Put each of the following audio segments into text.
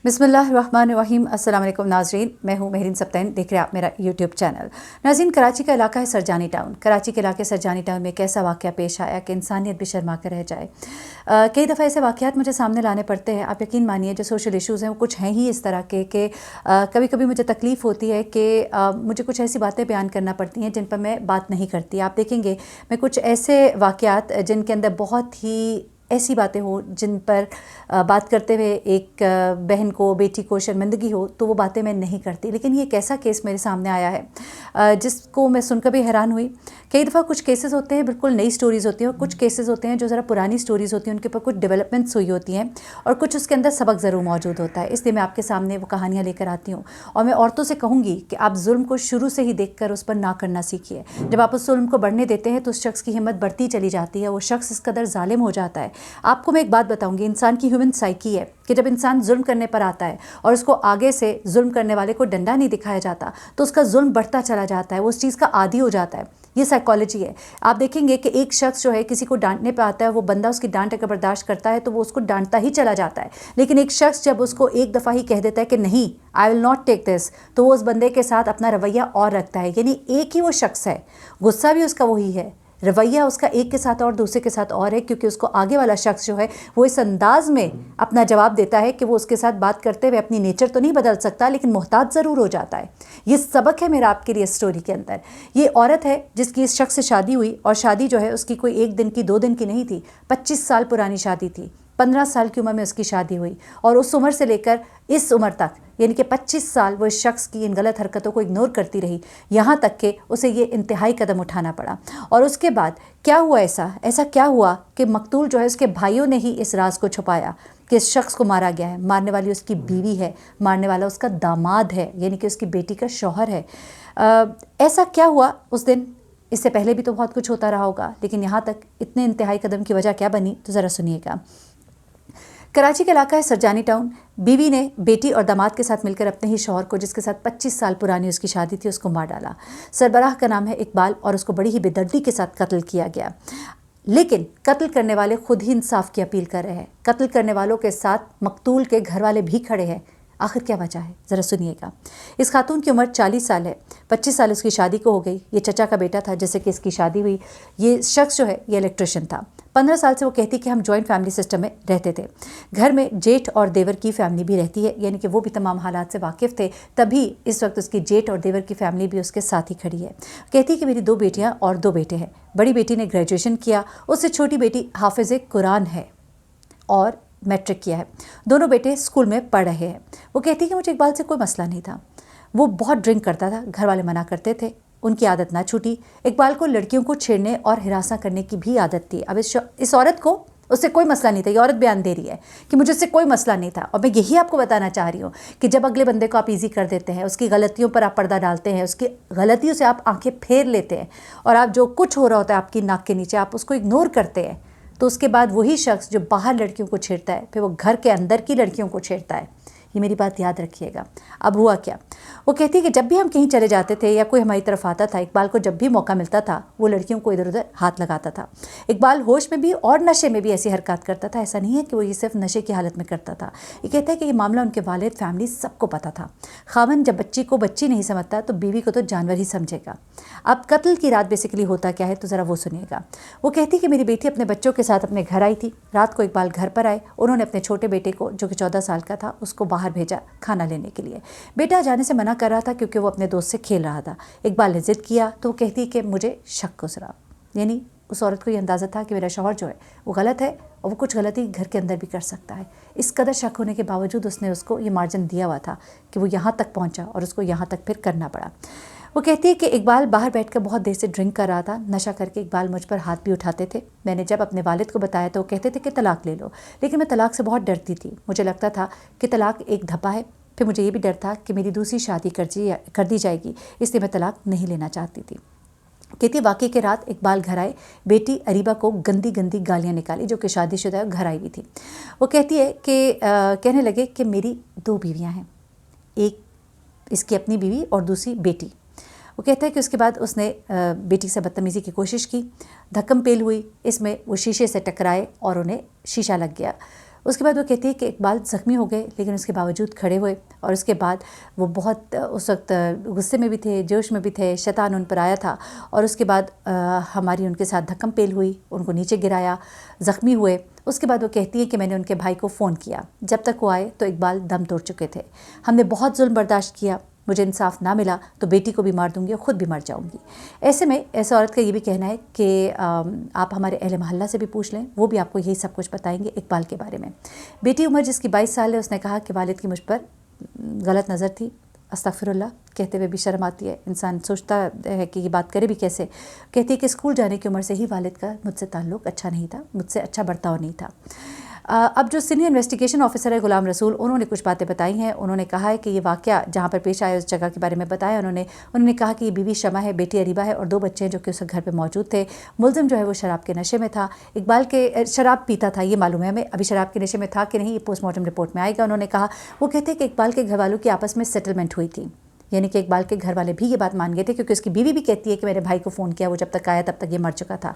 بسم اللہ الرحمن الرحیم۔ السلام علیکم ناظرین، میں ہوں مہرین سبتین، دیکھ رہے ہیں آپ میرا یوٹیوب چینل۔ ناظرین، کراچی کا علاقہ ہے سرجانی ٹاؤن۔ کراچی کے علاقے سرجانی ٹاؤن میں ایک ایسا واقعہ پیش آیا کہ انسانیت بھی شرما کر رہ جائے۔ کئی دفعہ ایسے واقعات مجھے سامنے لانے پڑتے ہیں، آپ یقین مانیے جو سوشل ایشوز ہیں وہ کچھ ہیں ہی اس طرح کے کہ کبھی کبھی مجھے تکلیف ہوتی ہے کہ مجھے کچھ ایسی باتیں بیان کرنا پڑتی ہیں جن پر میں بات نہیں کرتی۔ آپ دیکھیں گے میں کچھ ایسے واقعات جن کے اندر بہت ہی ایسی باتیں ہوں جن پر بات کرتے ہوئے ایک بہن کو، بیٹی کو شرمندگی ہو، تو وہ باتیں میں نہیں کرتی۔ لیکن یہ ایک ایسا کیس میرے سامنے آیا ہے جس کو میں سن کر بھی حیران ہوئی۔ کئی دفعہ کچھ کیسز ہوتے ہیں بالکل نئی سٹوریز ہوتی ہیں، اور کچھ کیسز ہوتے ہیں جو ذرا پرانی سٹوریز ہوتی ہیں، ان کے اوپر کچھ ڈیولپمنٹس ہوئی ہوتی ہیں اور کچھ اس کے اندر سبق ضرور موجود ہوتا ہے۔ اس لیے میں آپ کے سامنے وہ کہانیاں لے کر آتی ہوں، اور میں عورتوں سے کہوں گی کہ آپ ظلم کو شروع سے ہی دیکھ کر اس پر نہ کرنا سیکھیے۔ جب آپ اس ظلم کو بڑھنے دیتے ہیں تو اس شخص کی ہمت بڑھتی چلی جاتی ہے، وہ شخص اس قدر ظالم ہو جاتا ہے۔ آپ کو میں ایک بات بتاؤں گی، انسان کی ہیومن سائیکی ہے کہ جب انسان ظلم کرنے پر آتا ہے اور اس کو آگے سے ظلم کرنے والے کو ڈنڈا نہیں دکھایا جاتا تو اس کا ظلم بڑھتا چلا جاتا ہے، وہ اس چیز کا عادی ہو جاتا ہے۔ یہ سائیکالوجی ہے۔ آپ دیکھیں گے کہ ایک شخص جو ہے کسی کو ڈانٹنے پہ آتا ہے، وہ بندہ اس کی ڈانٹ اگر برداشت کرتا ہے تو وہ اس کو ڈانٹتا ہی چلا جاتا ہے، لیکن ایک شخص جب اس کو ایک دفعہ ہی کہہ دیتا ہے کہ نہیں، آئی ول ناٹ ٹیک دس، تو وہ اس بندے کے ساتھ اپنا رویہ اور رکھتا ہے۔ یعنی ایک ہی وہ شخص ہے، غصہ بھی اس کا وہی ہے، رویہ اس کا ایک کے ساتھ اور دوسرے کے ساتھ اور ہے، کیونکہ اس کو آگے والا شخص جو ہے وہ اس انداز میں اپنا جواب دیتا ہے کہ وہ اس کے ساتھ بات کرتے ہوئے اپنی نیچر تو نہیں بدل سکتا لیکن محتاط ضرور ہو جاتا ہے۔ یہ سبق ہے میرا آپ کے لیے اسٹوری کے اندر۔ یہ عورت ہے جس کی اس شخص سے شادی ہوئی، اور شادی جو ہے اس کی کوئی ایک دن کی، 2 دن کی نہیں تھی، 25 سال پرانی شادی تھی۔ 15 سال کی عمر میں اس کی شادی ہوئی، اور اس عمر سے لے کر اس عمر تک یعنی کہ 25 سال وہ اس شخص کی ان غلط حرکتوں کو اگنور کرتی رہی، یہاں تک کہ اسے یہ انتہائی قدم اٹھانا پڑا۔ اور اس کے بعد کیا ہوا، ایسا کیا ہوا کہ مقتول جو ہے اس کے بھائیوں نے ہی اس راز کو چھپایا کہ اس شخص کو مارا گیا ہے۔ مارنے والی اس کی بیوی ہے، مارنے والا اس کا داماد ہے، یعنی کہ اس کی بیٹی کا شوہر ہے۔ ایسا کیا ہوا اس دن؟ اس سے پہلے بھی تو بہت کچھ ہوتا رہا ہوگا، لیکن یہاں تک اتنے انتہائی قدم کی وجہ کیا بنی تو ذرا سنیے گا۔ کراچی کا علاقہ ہے سرجانی ٹاؤن۔ بیوی نے بیٹی اور داماد کے ساتھ مل کر اپنے ہی شوہر کو، جس کے ساتھ 25 سال پرانی اس کی شادی تھی، اس کو مار ڈالا۔ سربراہ کا نام ہے اقبال، اور اس کو بڑی ہی بے دردی کے ساتھ قتل کیا گیا۔ لیکن قتل کرنے والے خود ہی انصاف کی اپیل کر رہے ہیں۔ قتل کرنے والوں کے ساتھ مقتول کے گھر والے بھی کھڑے ہیں۔ آخر کیا وجہ ہے ذرا سنیے گا۔ اس خاتون کی عمر 40 سال ہے، 25 سال اس کی شادی کو ہو گئی۔ یہ چچا کا بیٹا تھا جس سے کہ اس کی شادی ہوئی۔ یہ شخص جو ہے یہ الیکٹریشین تھا۔ 15 سال سے وہ کہتی کہ ہم جوائنٹ فیملی سسٹم میں رہتے تھے، گھر میں جیٹھ اور دیور کی فیملی بھی رہتی ہے، یعنی کہ وہ بھی تمام حالات سے واقف تھے، تبھی اس وقت اس کی جیٹھ اور دیور کی فیملی بھی اس کے ساتھ ہی کھڑی ہے۔ کہتی کہ میری 2 بیٹیاں اور 2 بیٹے ہیں۔ بڑی بیٹی نے گریجویشن کیا، اس سے چھوٹی بیٹی حافظ قرآن ہے اور میٹرک کیا ہے۔ دونوں بیٹے اسکول میں پڑھ رہے ہیں۔ وہ کہتی کہ مجھے اقبال سے کوئی مسئلہ نہیں تھا، وہ بہت ڈرنک کرتا تھا، گھر والے منع کرتے تھے، ان کی عادت نہ چھوٹی۔ اقبال کو لڑکیوں کو چھیڑنے اور ہراساں کرنے کی بھی عادت تھی۔ اب اس عورت کو اس سے کوئی مسئلہ نہیں تھا۔ یہ عورت بیان دے رہی ہے کہ مجھے اس سے کوئی مسئلہ نہیں تھا، اور میں یہی آپ کو بتانا چاہ رہی ہوں کہ جب اگلے بندے کو آپ ایزی کر دیتے ہیں، اس کی غلطیوں پر آپ پردہ ڈالتے ہیں، اس کی غلطیوں سے آپ آنکھیں پھیر لیتے ہیں، اور آپ جو کچھ ہو رہا ہوتا ہے آپ کی ناک کے نیچے آپ اس کو اگنور کرتے ہیں، تو اس کے بعد وہی شخص جو باہر لڑکیوں کو چھیڑتا ہے پھر وہ گھر کے اندر کی لڑکیوں کو چھیڑتا ہے۔ یہ میری بات یاد رکھیے گا۔ اب ہوا کیا؟ وہ کہتی کہ جب بھی ہم کہیں چلے جاتے تھے یا کوئی ہماری طرف آتا تھا، اقبال کو جب بھی موقع ملتا تھا وہ لڑکیوں کو ادھر ادھر ہاتھ لگاتا تھا۔ اقبال ہوش میں بھی اور نشے میں بھی ایسی حرکات کرتا تھا۔ ایسا نہیں ہے کہ وہ یہ صرف نشے کی حالت میں کرتا تھا۔ یہ کہتا ہے کہ یہ معاملہ ان کے والد، فیملی سب کو پتہ تھا۔ خاوند جب بچی کو بچی نہیں سمجھتا تو بیوی کو تو جانور ہی سمجھے گا۔ اب قتل کی رات بیسیکلی ہوتا کیا ہے تو ذرا وہ سنیے گا۔ وہ کہتی کہ میری بیٹی اپنے بچوں کے ساتھ اپنے گھر آئی تھی۔ رات کو اقبال گھر پر آئے، انہوں نے اپنے چھوٹے بیٹے کو جو کہ 14 سال کا تھا اس کو باہر بھیجا کھانا لینے کے لیے۔ بیٹا جانے سے منع کر رہا تھا کیونکہ وہ اپنے دوست سے کھیل رہا تھا۔ اقبال نے ضد کیا تو وہ کہتی کہ مجھے شک گزرا، یعنی اس عورت کو یہ اندازہ تھا کہ میرا شوہر جو ہے وہ غلط ہے اور وہ کچھ غلطی گھر کے اندر بھی کر سکتا ہے۔ اس قدر شک ہونے کے باوجود اس نے اس کو یہ مارجن دیا ہوا تھا کہ وہ یہاں تک پہنچا اور اس کو یہاں تک پھر کرنا پڑا۔ وہ کہتی ہے کہ اقبال باہر بیٹھ کر بہت دیر سے ڈرنک کر رہا تھا، نشہ کر کے اقبال مجھ پر ہاتھ بھی اٹھاتے تھے۔ میں نے جب اپنے والد کو بتایا تو وہ کہتے تھے کہ طلاق لے لو، لیکن میں طلاق سے بہت ڈرتی تھی۔ مجھے لگتا تھا کہ طلاق ایک دھپا ہے، پھر مجھے یہ بھی ڈر تھا کہ میری دوسری شادی کر دی جائے گی، اس لیے میں طلاق نہیں لینا چاہتی تھی۔ کہتی واقعے کے رات اقبال گھر آئے، بیٹی اریبہ کو گندی گندی گالیاں نکالی جو کہ شادی شدہ ہے، گھر آئی ہوئی تھی۔ وہ کہتی ہے کہ کہنے لگے کہ میری 2 بیویاں ہیں، ایک اس کی اپنی بیوی اور دوسری بیٹی۔ وہ کہتا ہے کہ اس کے بعد اس نے بیٹی سے بدتمیزی کی کوشش کی، دھکم پیل ہوئی، اس میں وہ شیشے سے ٹکرائے اور انہیں شیشہ لگ گیا۔ اس کے بعد وہ کہتی ہے کہ اقبال زخمی ہو گئے لیکن اس کے باوجود کھڑے ہوئے، اور اس کے بعد وہ بہت اس وقت غصے میں بھی تھے، جوش میں بھی تھے، شیطان ان پر آیا تھا، اور اس کے بعد ہماری ان کے ساتھ دھکم پیل ہوئی، ان کو نیچے گرایا، زخمی ہوئے۔ اس کے بعد وہ کہتی ہے کہ میں نے ان کے بھائی کو فون کیا، جب تک وہ آئے تو اقبال دم توڑ چکے تھے، ہم نے بہت ظلم برداشت کیا، مجھے انصاف نہ ملا تو بیٹی کو بھی مار دوں گی اور خود بھی مر جاؤں گی۔ ایسے میں ایسے عورت کا یہ بھی کہنا ہے کہ آپ ہمارے اہل محلہ سے بھی پوچھ لیں، وہ بھی آپ کو یہی سب کچھ بتائیں گے اقبال کے بارے میں۔ بیٹی عمر جس کی 22 سال ہے، اس نے کہا کہ والد کی مجھ پر غلط نظر تھی، استغفر اللہ کہتے ہوئے بھی شرم آتی ہے، انسان سوچتا ہے کہ یہ بات کرے بھی کیسے۔ کہتی ہے کہ اسکول جانے کی عمر سے ہی والد کا مجھ سے تعلق اچھا نہیں تھا، مجھ سے اچھا برتاؤ نہیں تھا۔ اب جو سینئر انویسٹیگیشن آفیسر ہے غلام رسول، انہوں نے کچھ باتیں بتائی ہیں۔ انہوں نے کہا ہے کہ یہ واقعہ جہاں پر پیش آیا اس جگہ کے بارے میں بتایا انہوں نے کہا کہ یہ بیوی شمع ہے، بیٹی اریبہ ہے اور 2 بچے ہیں جو کہ اس گھر پہ موجود تھے۔ ملزم جو ہے وہ شراب کے نشے میں تھا، اقبال کے شراب پیتا تھا یہ معلوم ہے ہمیں، ابھی شراب کے نشے میں تھا کہ نہیں یہ پوسٹ مارٹم رپورٹ میں آئے گا۔ انہوں نے کہا، وہ کہتے ہیں کہ اقبال کے گھر والوں کی آپس میں سیٹلمنٹ ہوئی تھی، یعنی کہ اقبال کے گھر والے بھی یہ بات مان گئے تھے، کیونکہ اس کی بیوی بھی کہتی ہے کہ میرے بھائی کو فون کیا، وہ جب تک آیا تب تک یہ مر چکا تھا۔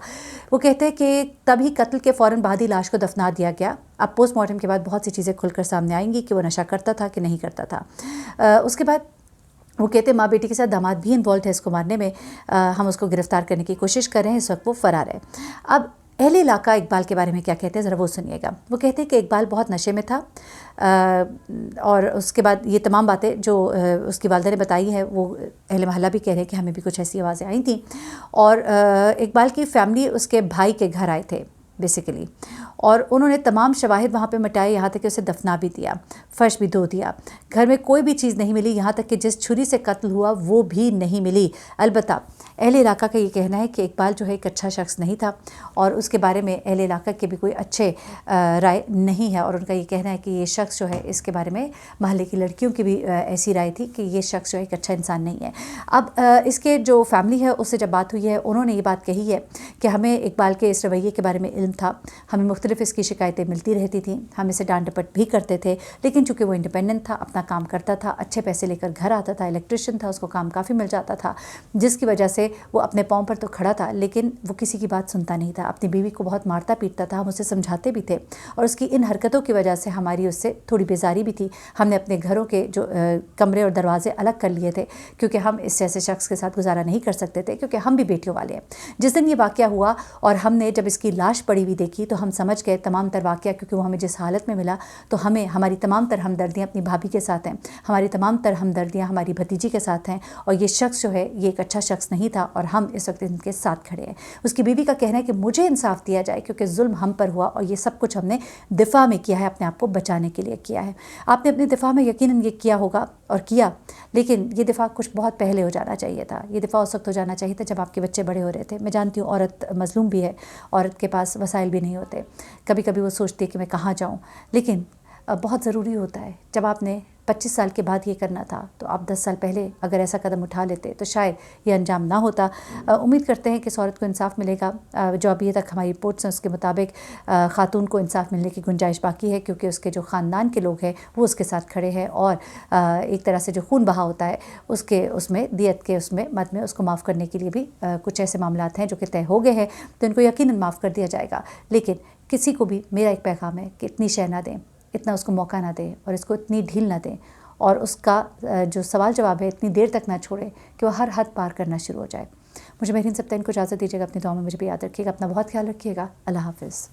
وہ کہتے ہیں کہ تبھی قتل کے فوراً بعد ہی لاش کو دفنا دیا گیا۔ اب پوسٹ مارٹم کے بعد بہت سی چیزیں کھل کر سامنے آئیں گی کہ وہ نشہ کرتا تھا کہ نہیں کرتا تھا۔ اس کے بعد وہ کہتے ہیں ماں بیٹی کے ساتھ داماد بھی انوالوڈ ہے اس کو مارنے میں، ہم اس کو گرفتار کرنے کی کوشش کر رہے ہیں، اس وقت وہ فرار ہے۔ اب اہل علاقہ اقبال کے بارے میں کیا کہتے ہیں ذرا وہ سنیے گا۔ وہ کہتے ہیں کہ اقبال بہت نشے میں تھا، اور اس کے بعد یہ تمام باتیں جو اس کی والدہ نے بتائی ہے وہ اہل محلہ بھی کہہ رہے ہیں کہ ہمیں بھی کچھ ایسی آوازیں آئی تھیں، اور اقبال کی فیملی اس کے بھائی کے گھر آئے تھے بیسیکلی، اور انہوں نے تمام شواہد وہاں پہ مٹائے، یہاں تک کہ اسے دفنا بھی دیا، فرش بھی دھو دیا، گھر میں کوئی بھی چیز نہیں ملی، یہاں تک کہ جس چھری سے قتل ہوا وہ بھی نہیں ملی۔ البتہ اہل علاقہ کا یہ کہنا ہے کہ اقبال جو ہے ایک اچھا شخص نہیں تھا، اور اس کے بارے میں اہل علاقہ کے بھی کوئی اچھے رائے نہیں ہے، اور ان کا یہ کہنا ہے کہ یہ شخص جو ہے اس کے بارے میں محلے کی لڑکیوں کی بھی ایسی رائے تھی کہ یہ شخص جو ہے ایک اچھا انسان نہیں ہے۔ اب اس کے جو فیملی ہے اس سے جب بات ہوئی ہے، انہوں نے یہ بات کہی ہے کہ ہمیں اقبال کے اس رویے کے بارے میں علم تھا، ہمیں مختلف اس کی شکایتیں ملتی رہتی تھیں، ہم اسے ڈانٹ ڈپٹ بھی کرتے تھے، لیکن چونکہ وہ انڈیپینڈنٹ تھا، اپنا کام کرتا تھا، اچھے پیسے لے کر گھر آتا تھا، الیکٹریشین تھا، اس کو کام کافی مل جاتا تھا، جس کی وجہ سے وہ اپنے پاؤں پر تو کھڑا تھا لیکن وہ کسی کی بات سنتا نہیں تھا، اپنی بیوی کو بہت مارتا پیٹتا تھا، ہم اسے سمجھاتے بھی تھے، اور اس کی ان حرکتوں کی وجہ سے ہماری اس سے تھوڑی بیزاری بھی تھی۔ ہم نے اپنے گھروں کے جو کمرے اور دروازے الگ کر لیے تھے، کیونکہ ہم اس جیسے شخص کے ساتھ گزارا نہیں کر سکتے تھے، کیونکہ ہم بھی بیٹیوں والے ہیں۔ جس دن یہ واقعہ ہوا اور ہم نے جب اس کی لاش پڑی ہوئی دیکھی تو ہم سمجھ گئے تمام تر واقعہ، کیونکہ وہ ہمیں جس حالت میں ملا تو ہمیں ہماری تمام تر ہمدردیاں اپنی بھابھی کے ساتھ ہیں، ہماری تمام تر ہمدردیاں ہماری بھتیجی کے ساتھ ہیں، اور یہ شخص جو ہے یہ ایک اچھا شخص نہیں تھا، اور ہم اس وقت ان کے ساتھ کھڑے ہیں۔ اس کی بیوی کا کہنا ہے کہ مجھے انصاف دیا جائے، کیونکہ ظلم ہم پر ہوا اور یہ سب کچھ ہم نے دفاع میں کیا ہے، اپنے آپ کو بچانے کے لیے کیا ہے۔ آپ نے اپنے دفاع میں یقیناً یہ کیا ہوگا اور کیا، لیکن یہ دفاع کچھ بہت پہلے ہو جانا چاہیے تھا، یہ دفاع اس وقت ہو جانا چاہیے تھا جب آپ کے بچے بڑے ہو رہے تھے۔ میں جانتی ہوں عورت مظلوم بھی ہے، عورت کے پاس وسائل بھی نہیں ہوتے، کبھی کبھی وہ سوچتی ہے کہ میں کہاں جاؤں، لیکن بہت ضروری ہوتا ہے جب آپ نے 25 سال کے بعد یہ کرنا تھا تو آپ 10 سال پہلے اگر ایسا قدم اٹھا لیتے تو شاید یہ انجام نہ ہوتا۔ امید کرتے ہیں کہ اس عورت کو انصاف ملے گا۔ جو ابھی تک ہماری رپورٹس ہیں اس کے مطابق خاتون کو انصاف ملنے کی گنجائش باقی ہے، کیونکہ اس کے جو خاندان کے لوگ ہیں وہ اس کے ساتھ کھڑے ہیں، اور ایک طرح سے جو خون بہا ہوتا ہے اس میں دیت کے اس میں مد میں اس کو معاف کرنے کے لیے بھی کچھ ایسے معاملات ہیں جو کہ طے ہو گئے ہیں، تو ان کو یقیناً معاف کر دیا جائے گا۔ لیکن کسی کو بھی میرا ایک پیغام ہے کہ اتنی شے نہ دیں، اتنا اس کو موقع نہ دیں، اور اس کو اتنی ڈھیل نہ دیں، اور اس کا جو سوال جواب ہے اتنی دیر تک نہ چھوڑیں کہ وہ ہر حد پار کرنا شروع ہو جائے۔ مجھے مہرین سبتین کو اجازت دیجیے گا، اپنی دعاؤں میں مجھے بھی یاد رکھیے گا، اپنا بہت خیال رکھیے گا۔ اللہ حافظ۔